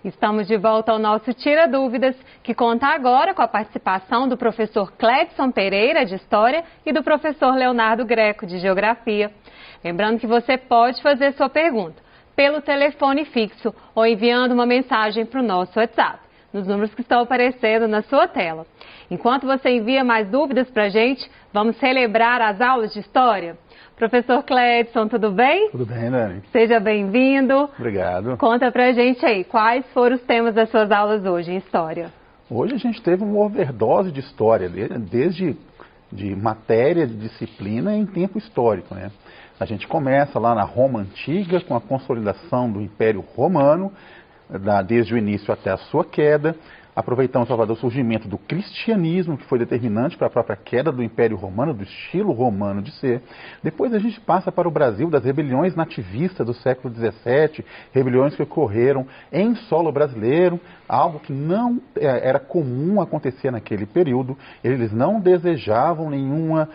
Estamos de volta ao nosso Tira Dúvidas, que conta agora com a participação do professor Cledson Pereira, de História, e do professor Leonardo Greco, de Geografia. Lembrando que você pode fazer sua pergunta pelo telefone fixo ou enviando uma mensagem para o nosso WhatsApp, nos números que estão aparecendo na sua tela. Enquanto você envia mais dúvidas para a gente, vamos celebrar as aulas de História? Professor Cledson, tudo bem? Tudo bem, Dani. Seja bem-vindo. Obrigado. Conta pra gente aí, quais foram os temas das suas aulas hoje em História? Hoje a gente teve uma overdose de História, desde de matéria, de disciplina em tempo histórico, né? A gente começa lá na Roma Antiga, com a consolidação do Império Romano, desde o início até a sua queda. Aproveitamos para falar do surgimento do cristianismo, que foi determinante para a própria queda do Império Romano, do estilo romano de ser. Depois a gente passa para o Brasil, das rebeliões nativistas do século XVII, rebeliões que ocorreram em solo brasileiro, algo que não era comum acontecer naquele período. Eles não desejavam nenhuma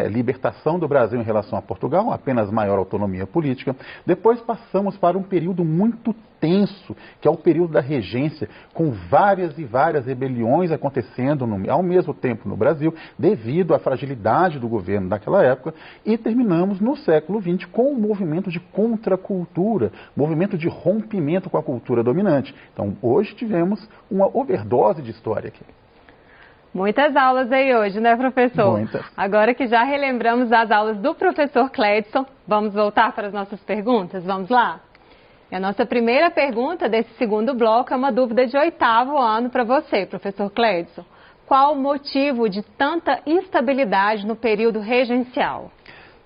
libertação do Brasil em relação a Portugal, apenas maior autonomia política. Depois passamos para um período muito tenso, que é o período da regência, com várias e várias rebeliões acontecendo ao mesmo tempo no Brasil, devido à fragilidade do governo daquela época, e terminamos no século XX com um movimento de contracultura, movimento de rompimento com a cultura dominante. Então, hoje tivemos uma overdose de história aqui. Muitas aulas aí hoje, né, professor? Muitas. Agora que já relembramos as aulas do professor Cledson, vamos voltar para as nossas perguntas? Vamos lá? E a nossa primeira pergunta desse segundo bloco é uma dúvida de 8º ano para você, professor Cledson. Qual o motivo de tanta instabilidade no período regencial?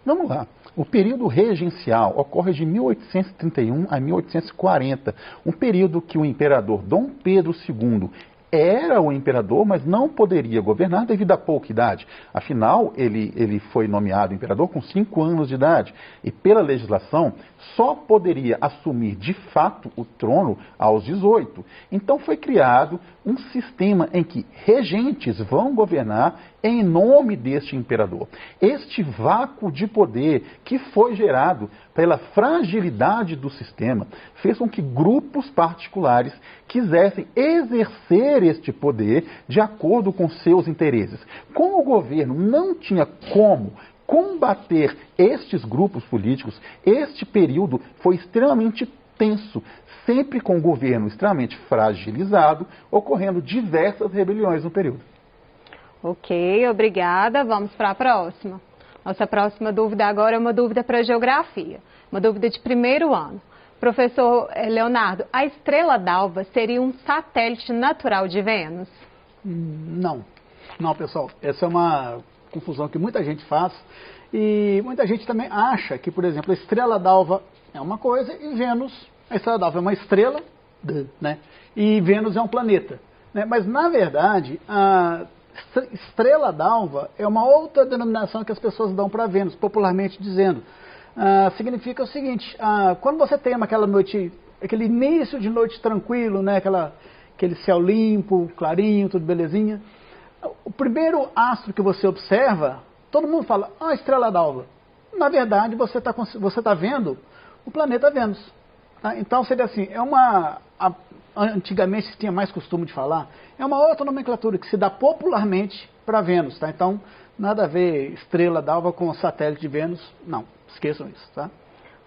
Vamos lá. O período regencial ocorre de 1831 a 1840, um período que o imperador Dom Pedro II era o imperador, mas não poderia governar devido à pouca idade. Afinal, ele foi nomeado imperador com 5 anos de idade e, pela legislação, só poderia assumir de fato o trono aos 18. Então foi criado um sistema em que regentes vão governar em nome deste imperador. Este vácuo de poder que foi gerado pela fragilidade do sistema fez com que grupos particulares quisessem exercer este poder de acordo com seus interesses. Como o governo não tinha como combater estes grupos políticos, este período foi extremamente tenso, sempre com o governo extremamente fragilizado, ocorrendo diversas rebeliões no período. Ok, obrigada. Vamos para a próxima. Nossa próxima dúvida agora é uma dúvida para Geografia, uma dúvida de 1º ano. Professor Leonardo, a estrela d'alva seria um satélite natural de Vênus? Não, pessoal. Essa é uma confusão que muita gente faz e muita gente também acha que, por exemplo, a estrela d'alva é uma coisa e Vênus, a estrela d'alva é uma estrela, né? E Vênus é um planeta, né? Mas, na verdade, a estrela d'alva é uma outra denominação que as pessoas dão para Vênus, popularmente dizendo. Significa o seguinte, quando você tem aquela noite, aquele início de noite tranquilo, né? Aquele céu limpo, clarinho, tudo belezinha, o primeiro astro que você observa, todo mundo fala, estrela d'alva. Na verdade, você tá vendo o planeta Vênus. Tá? Então, seria assim, antigamente se tinha mais costume de falar, é uma outra nomenclatura que se dá popularmente para Vênus. Tá? Então, nada a ver estrela d'alva com satélite de Vênus, não, esqueçam isso. Tá?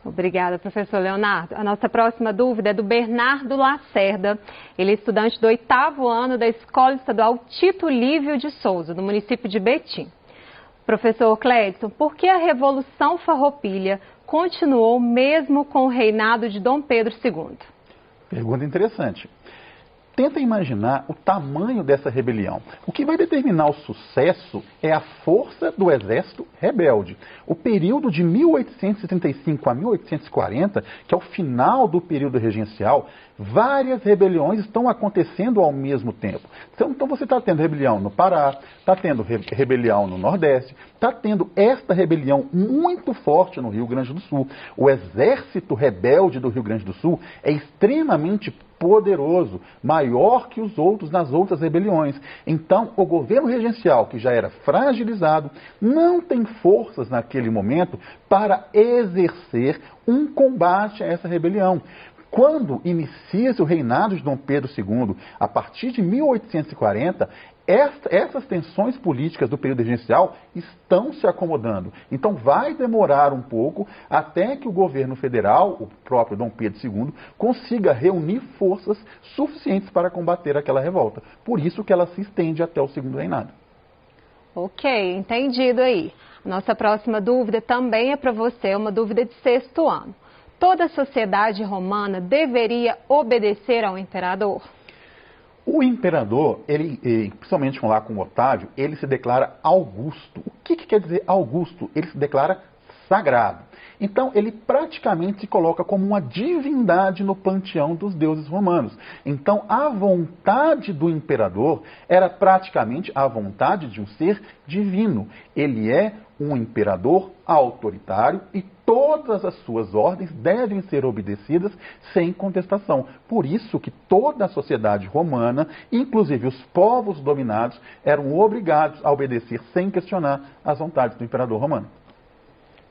Obrigada, professor Leonardo. A nossa próxima dúvida é do Bernardo Lacerda. Ele é estudante do 8º ano da Escola Estadual Tito Lívio de Souza, do município de Betim. Professor Cledson, por que a Revolução Farroupilha continuou mesmo com o reinado de Dom Pedro II? Pergunta interessante. Tenta imaginar o tamanho dessa rebelião. O que vai determinar o sucesso é a força do exército rebelde. O período de 1835 a 1840, que é o final do período regencial, várias rebeliões estão acontecendo ao mesmo tempo. Então você está tendo rebelião no Pará, está tendo rebelião no Nordeste, está tendo esta rebelião muito forte no Rio Grande do Sul. O exército rebelde do Rio Grande do Sul é extremamente poderoso, maior que os outros nas outras rebeliões. Então, o governo regencial, que já era fragilizado, não tem forças naquele momento para exercer um combate a essa rebelião. Quando inicia-se o reinado de Dom Pedro II, a partir de 1840, essas tensões políticas do período regencial estão se acomodando. Então vai demorar um pouco até que o governo federal, o próprio Dom Pedro II, consiga reunir forças suficientes para combater aquela revolta. Por isso que ela se estende até o segundo reinado. Ok, entendido aí. A nossa próxima dúvida também é para você, uma dúvida de 6º ano. Toda a sociedade romana deveria obedecer ao imperador? O imperador, principalmente lá com Otávio, ele se declara Augusto. O que quer dizer Augusto? Ele se declara sagrado. Então, ele praticamente se coloca como uma divindade no panteão dos deuses romanos. Então, a vontade do imperador era praticamente a vontade de um ser divino. Ele é um imperador autoritário e todas as suas ordens devem ser obedecidas sem contestação. Por isso que toda a sociedade romana, inclusive os povos dominados, eram obrigados a obedecer sem questionar as vontades do imperador romano.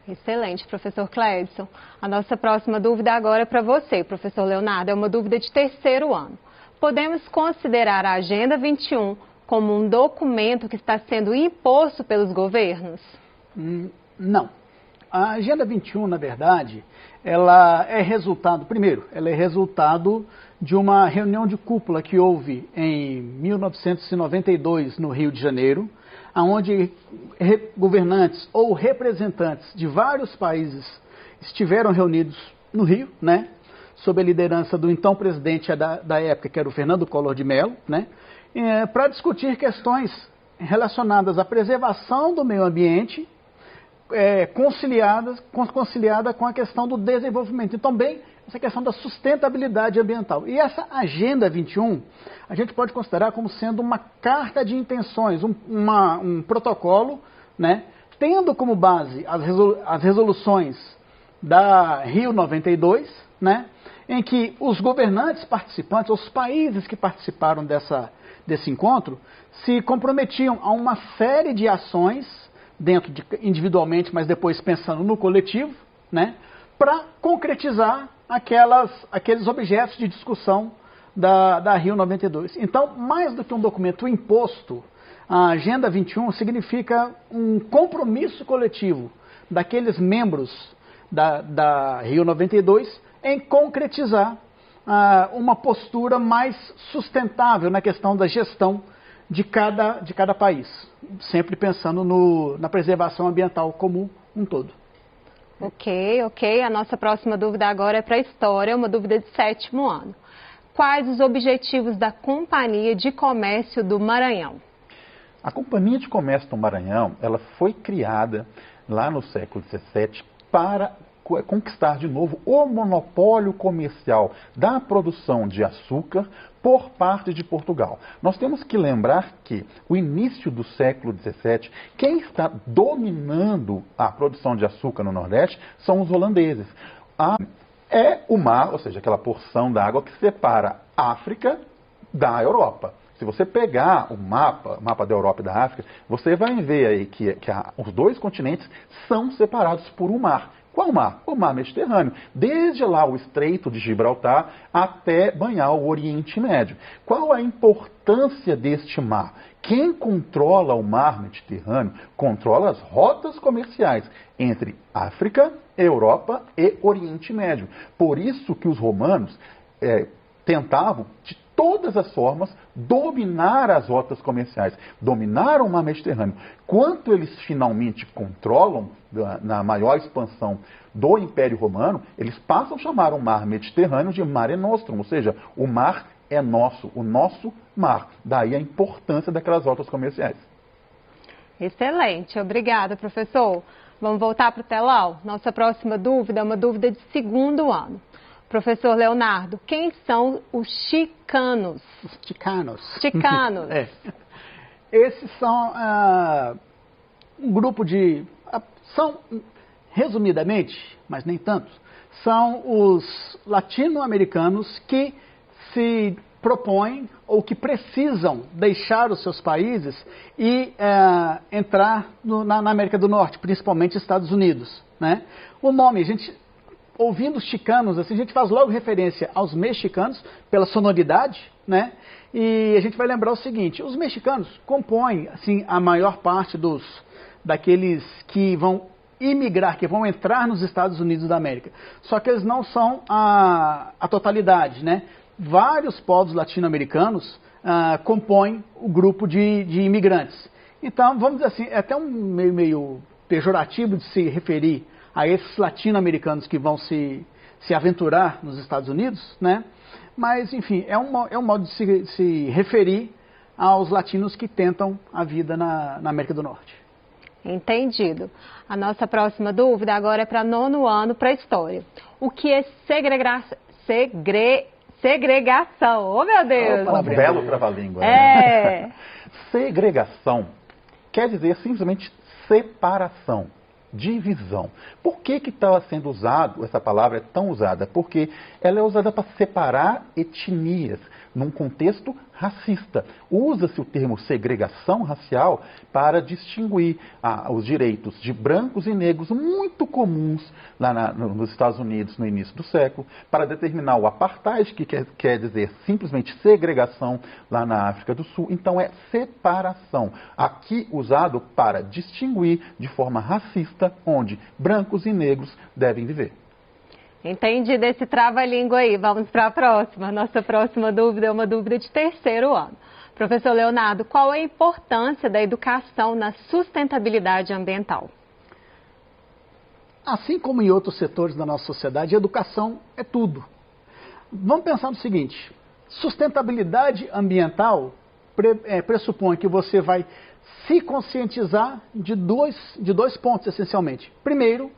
Excelente, professor Clédson. A nossa próxima dúvida agora é para você, professor Leonardo. É uma dúvida de 3º ano. Podemos considerar a Agenda 21 como um documento que está sendo imposto pelos governos? Não. A Agenda 21, na verdade, ela é resultado, primeiro, ela é resultado de uma reunião de cúpula que houve em 1992 no Rio de Janeiro, onde governantes ou representantes de vários países estiveram reunidos no Rio, né, sob a liderança do então presidente da época, que era o Fernando Collor de Mello, né, para discutir questões relacionadas à preservação do meio ambiente, conciliada com a questão do desenvolvimento. E também essa questão da sustentabilidade ambiental. E essa Agenda 21, a gente pode considerar como sendo uma carta de intenções, um protocolo, né, tendo como base as resoluções da Rio 92, né, em que os governantes participantes, os países que participaram desse encontro, se comprometiam a uma série de ações, individualmente, mas depois pensando no coletivo, né, para concretizar aqueles objetos de discussão da Rio 92. Então, mais do que um documento imposto, a Agenda 21 significa um compromisso coletivo daqueles membros da Rio 92 em concretizar uma postura mais sustentável na questão da gestão de cada país, sempre pensando na preservação ambiental como um todo. Ok. A nossa próxima dúvida agora é para a história, uma dúvida de 7º ano. Quais os objetivos da Companhia de Comércio do Maranhão? A Companhia de Comércio do Maranhão, ela foi criada lá no século XVII para conquistar de novo o monopólio comercial da produção de açúcar por parte de Portugal. Nós temos que lembrar que o início do século XVII, quem está dominando a produção de açúcar no Nordeste são os holandeses. É o mar, ou seja, aquela porção d'água que separa a África da Europa. Se você pegar o mapa da Europa e da África, você vai ver aí que os dois continentes são separados por um mar. Qual mar? O mar Mediterrâneo. Desde lá o Estreito de Gibraltar até banhar o Oriente Médio. Qual a importância deste mar? Quem controla o mar Mediterrâneo controla as rotas comerciais entre África, Europa e Oriente Médio. Por isso que os romanos tentavam de todas as formas dominar as rotas comerciais, dominar o mar Mediterrâneo. Quanto eles finalmente controlam, na maior expansão do Império Romano, eles passam a chamar o mar Mediterrâneo de Mare Nostrum, ou seja, o mar é nosso, o nosso mar. Daí a importância daquelas rotas comerciais. Excelente, obrigada, professor. Vamos voltar para o telão? Nossa próxima dúvida é uma dúvida de 2º ano. Professor Leonardo, quem são os chicanos? Os chicanos. Chicanos. Esses são um grupo são, resumidamente, mas nem tanto, são os latino-americanos que se propõem ou que precisam deixar os seus países e entrar na América do Norte, principalmente Estados Unidos, né? O nome, ouvindo os chicanos, assim, a gente faz logo referência aos mexicanos, pela sonoridade, né? E a gente vai lembrar o seguinte, os mexicanos compõem, assim, a maior parte daqueles que vão imigrar, que vão entrar nos Estados Unidos da América. Só que eles não são a totalidade, né? Vários povos latino-americanos compõem o grupo de imigrantes. Então, vamos dizer assim, é até um meio pejorativo de se referir a esses latino-americanos que vão se aventurar nos Estados Unidos, né? Mas, enfim, é um modo de se referir aos latinos que tentam a vida na América do Norte. Entendido. A nossa próxima dúvida agora é para nono ano, para história. O que é segregação? Oh, meu Deus! Um belo trava-língua. É. Segregação quer dizer simplesmente separação, divisão. Por que está sendo usado, essa palavra é tão usada? Porque ela é usada para separar etnias num contexto racista. Usa-se o termo segregação racial para distinguir os direitos de brancos e negros, muito comuns lá nos Estados Unidos no início do século, para determinar o apartheid, que quer dizer simplesmente segregação lá na África do Sul. Então é separação, aqui usado para distinguir de forma racista onde brancos e negros devem viver. Entendi desse trava-língua aí. Vamos para a próxima. Nossa próxima dúvida é uma dúvida de terceiro ano. Professor Leonardo, qual é a importância da educação na sustentabilidade ambiental? Assim como em outros setores da nossa sociedade, a educação é tudo. Vamos pensar no seguinte, sustentabilidade ambiental pressupõe que você vai se conscientizar de dois pontos, essencialmente. Primeiro,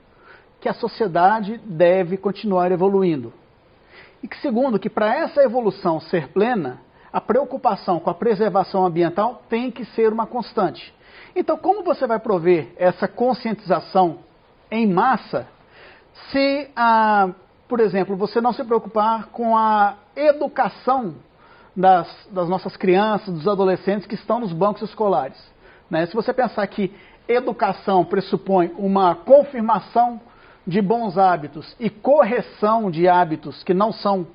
que a sociedade deve continuar evoluindo. E que segundo, que para essa evolução ser plena, a preocupação com a preservação ambiental tem que ser uma constante. Então, como você vai prover essa conscientização em massa se, por exemplo, você não se preocupar com a educação das nossas crianças, dos adolescentes que estão nos bancos escolares, né? Se você pensar que educação pressupõe uma confirmação de bons hábitos e correção de hábitos que não são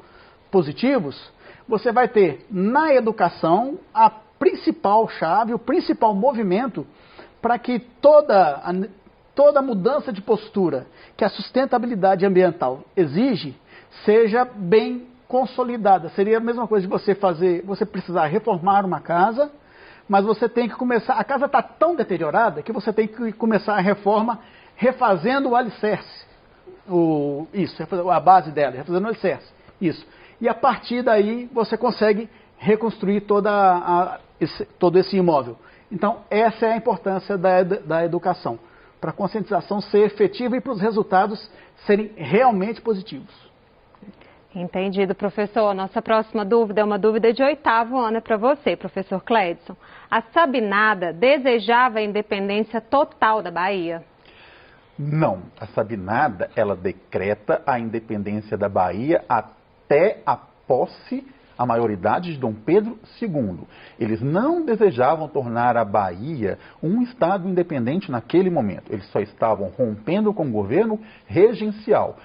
positivos, você vai ter na educação a principal chave, o principal movimento para que toda mudança de postura que a sustentabilidade ambiental exige seja bem consolidada. Seria a mesma coisa de você precisar reformar uma casa, mas você tem que começar, a casa está tão deteriorada que você tem que começar a reforma refazendo o alicerce, a base dela, refazendo o alicerce, isso. E a partir daí você consegue reconstruir todo esse imóvel. Então essa é a importância da educação, para a conscientização ser efetiva e para os resultados serem realmente positivos. Entendido, professor. Nossa próxima dúvida é uma dúvida de oitavo ano para você, professor Cledson. A Sabinada desejava a independência total da Bahia? Não, a Sabinada, ela decreta a independência da Bahia até a posse, a maioridade de Dom Pedro II. Eles não desejavam tornar a Bahia um estado independente naquele momento. Eles só estavam rompendo com o governo regencial.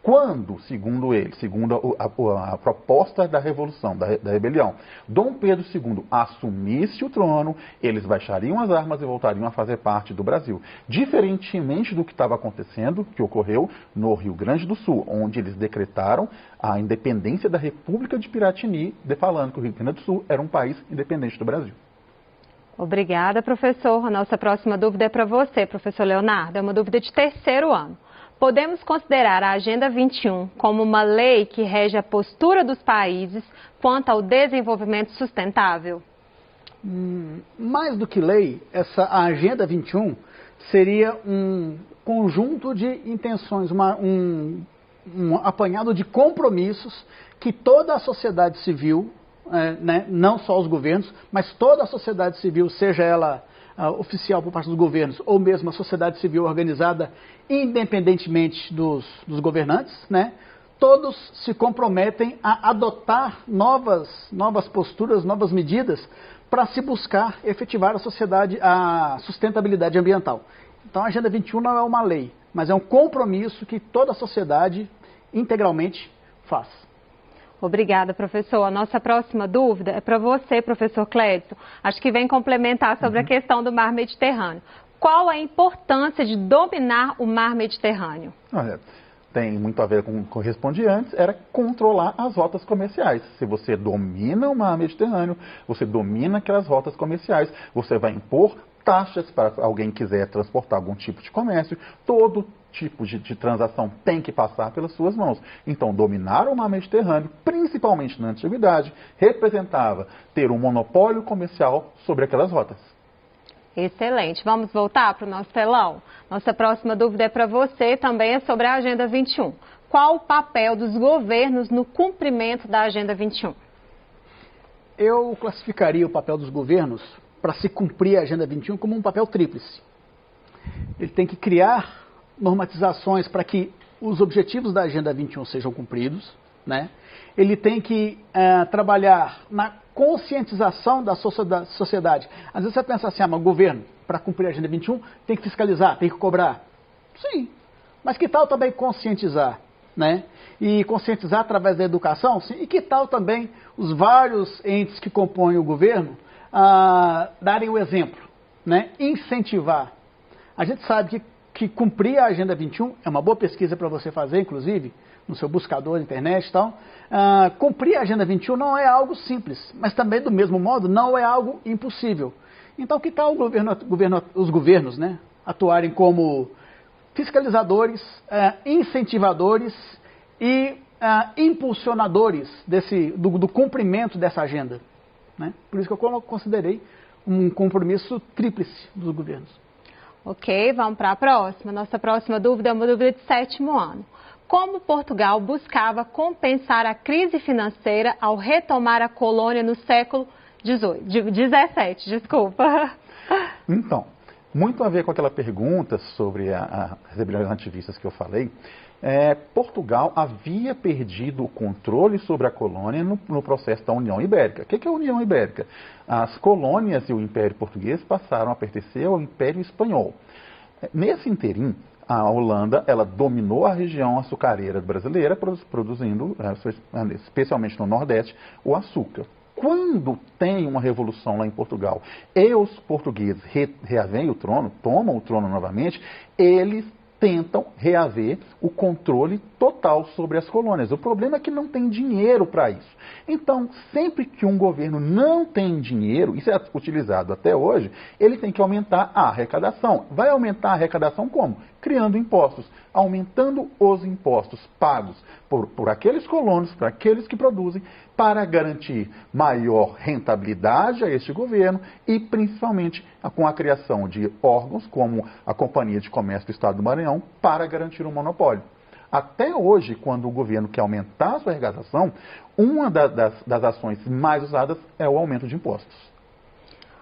Quando, segundo ele, segundo a proposta da Revolução, da Rebelião, Dom Pedro II assumisse o trono, eles baixariam as armas e voltariam a fazer parte do Brasil. Diferentemente do que estava acontecendo, que ocorreu no Rio Grande do Sul, onde eles decretaram a independência da República de Piratini, falando que o Rio Grande do Sul era um país independente do Brasil. Obrigada, professor. A nossa próxima dúvida é para você, professor Leonardo. É uma dúvida de terceiro ano. Podemos considerar a Agenda 21 como uma lei que rege a postura dos países quanto ao desenvolvimento sustentável? Mais do que lei, a Agenda 21 seria um conjunto de intenções, um apanhado de compromissos que toda a sociedade civil, né, não só os governos, mas toda a sociedade civil, seja ela oficial por parte dos governos ou mesmo a sociedade civil organizada independentemente dos governantes, né, todos se comprometem a adotar novas posturas, novas medidas para se buscar efetivar a sustentabilidade ambiental. Então a Agenda 21 não é uma lei, mas é um compromisso que toda a sociedade integralmente faz. Obrigada, professor. A nossa próxima dúvida é para você, professor Clédson. Acho que vem complementar sobre a questão do mar Mediterrâneo. Qual a importância de dominar o mar Mediterrâneo? Olha, tem muito a ver com o que eu respondi antes, era controlar as rotas comerciais. Se você domina o mar Mediterrâneo, você domina aquelas rotas comerciais, você vai impor taxas para alguém que quiser transportar algum tipo de comércio, todo tipo de transação tem que passar pelas suas mãos. Então, dominar o mar Mediterrâneo, principalmente na antiguidade, representava ter um monopólio comercial sobre aquelas rotas. Excelente. Vamos voltar para o nosso telão? Nossa próxima dúvida é para você, também é sobre a Agenda 21. Qual o papel dos governos no cumprimento da Agenda 21? Eu classificaria o papel dos governos para se cumprir a Agenda 21 como um papel tríplice. Ele tem que criar normatizações para que os objetivos da Agenda 21 sejam cumpridos, né? Ele tem que trabalhar na conscientização da sociedade. Às vezes você pensa assim, mas o governo, para cumprir a Agenda 21, tem que fiscalizar, tem que cobrar. Sim, mas que tal também conscientizar, né? E conscientizar através da educação? Sim. E que tal também os vários entes que compõem o governo darem o exemplo, né? Incentivar. A gente sabe que cumprir a Agenda 21 é uma boa pesquisa para você fazer, inclusive, no seu buscador na internet e tal. Cumprir a Agenda 21 não é algo simples, mas também, do mesmo modo, não é algo impossível. Então, que tal os governos, né, atuarem como fiscalizadores, incentivadores e impulsionadores do cumprimento dessa agenda, né? Por isso que eu considerei um compromisso tríplice dos governos. Ok, vamos para a próxima. Nossa próxima dúvida é uma dúvida de 7º ano. Como Portugal buscava compensar a crise financeira ao retomar a colônia no século XVII? Desculpa. Então, muito a ver com aquela pergunta sobre as rebeliões nativistas que eu falei, Portugal havia perdido o controle sobre a colônia no processo da União Ibérica. O que é a União Ibérica? As colônias e o Império Português passaram a pertencer ao Império Espanhol. Nesse interim, a Holanda ela dominou a região açucareira brasileira, produzindo, especialmente no Nordeste, o açúcar. Quando tem uma revolução lá em Portugal e os portugueses reavêm o trono, tomam o trono novamente, eles tentam reaver o controle total sobre as colônias. O problema é que não tem dinheiro para isso. Então, sempre que um governo não tem dinheiro, isso é utilizado até hoje, ele tem que aumentar a arrecadação. Vai aumentar a arrecadação como? Criando impostos, aumentando os impostos pagos por aqueles colonos, por aqueles que produzem, para garantir maior rentabilidade a este governo e, principalmente, com a criação de órgãos como a Companhia de Comércio do Estado do Maranhão para garantir um monopólio. Até hoje, quando o governo quer aumentar a sua arrecadação, uma das ações mais usadas é o aumento de impostos.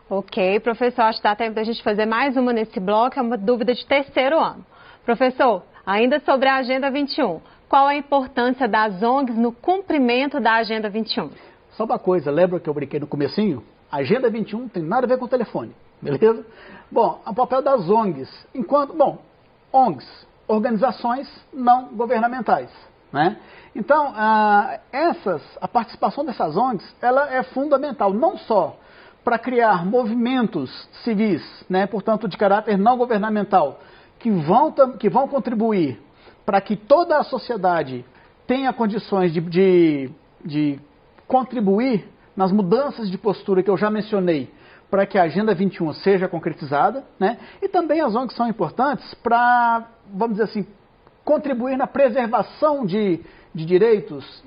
Ok, professor, acho que dá tempo da gente fazer mais uma nesse bloco, é uma dúvida de 3º ano. Professor, ainda sobre a Agenda 21, qual a importância das ONGs no cumprimento da Agenda 21? Só uma coisa, lembra que eu brinquei no comecinho? A Agenda 21 não tem nada a ver com o telefone, beleza? Bom, o papel das ONGs. ONGs, organizações não governamentais, né? Então, a participação dessas ONGs, ela é fundamental, não só para criar movimentos civis, né, portanto, de caráter não governamental, que vão contribuir para que toda a sociedade tenha condições de contribuir nas mudanças de postura que eu já mencionei, para que a Agenda 21 seja concretizada, né? E também as ONGs são importantes para, vamos dizer assim, contribuir na preservação de direitos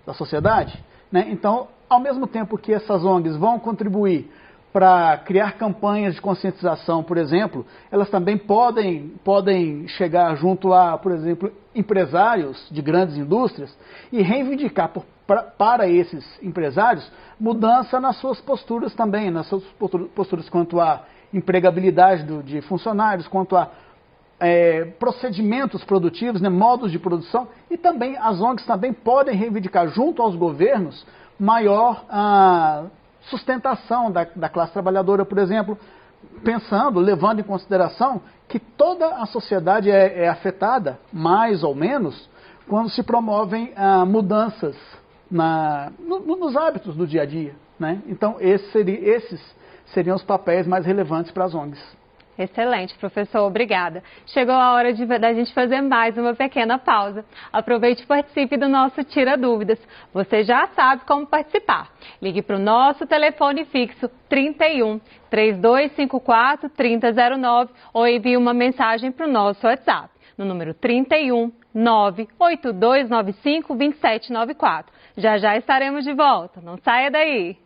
da sociedade, né? Então, ao mesmo tempo que essas ONGs vão contribuir para criar campanhas de conscientização, por exemplo, elas também podem chegar junto a, por exemplo, empresários de grandes indústrias e reivindicar para esses empresários mudança nas suas posturas também, nas suas posturas quanto à empregabilidade de funcionários, quanto a procedimentos produtivos, né, modos de produção, e também as ONGs também podem reivindicar junto aos governos maior sustentação da classe trabalhadora, por exemplo, levando em consideração que toda a sociedade é afetada, mais ou menos, quando se promovem mudanças nos hábitos do dia a dia, né? Então, esses seriam os papéis mais relevantes para as ONGs. Excelente, professor, obrigada. Chegou a hora da gente fazer mais uma pequena pausa. Aproveite e participe do nosso Tira Dúvidas. Você já sabe como participar. Ligue para o nosso telefone fixo 31 3254 3009 ou envie uma mensagem para o nosso WhatsApp no número 31 98295 2794. Já estaremos de volta. Não saia daí.